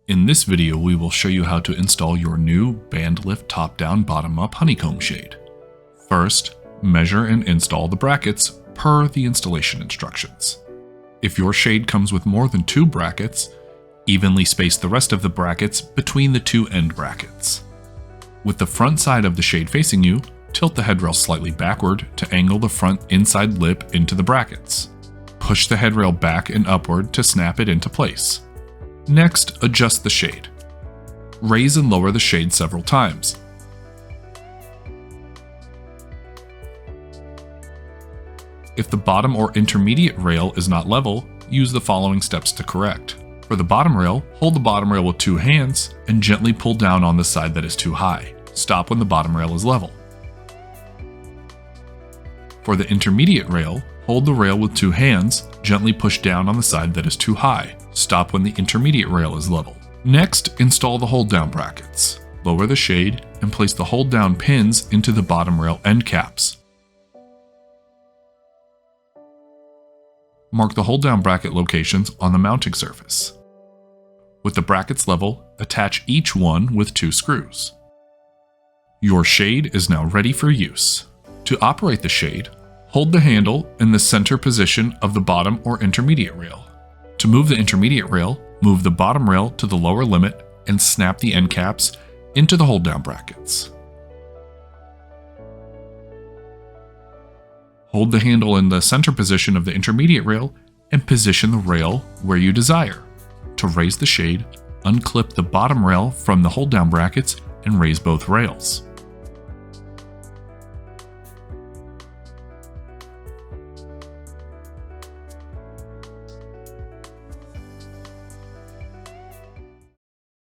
In this video, we will show you how to install your new BandLift top-down bottom-up honeycomb shade. First, measure and install the brackets per the installation instructions. If your shade comes with more than 2 brackets, evenly space the rest of the brackets between the 2 end brackets. With the front side of the shade facing you, tilt the headrail slightly backward to angle the front inside lip into the brackets. Push the headrail back and upward to snap it into place. Next, adjust the shade. Raise and lower the shade several times. If the bottom or intermediate rail is not level, use the following steps to correct. For the bottom rail, hold the bottom rail with 2 hands and gently pull down on the side that is too high. Stop when the bottom rail is level. For the intermediate rail, hold the rail with 2 hands, gently push down on the side that is too high. Stop when the intermediate rail is level. Next, install the hold-down brackets. Lower the shade and place the hold-down pins into the bottom rail end caps. Mark the hold-down bracket locations on the mounting surface. With the brackets level, attach each one with 2 screws. Your shade is now ready for use. To operate the shade, hold the handle in the center position of the bottom or intermediate rail. To move the intermediate rail, move the bottom rail to the lower limit and snap the end caps into the hold-down brackets. Hold the handle in the center position of the intermediate rail and position the rail where you desire. To raise the shade, unclip the bottom rail from the hold-down brackets and raise both rails.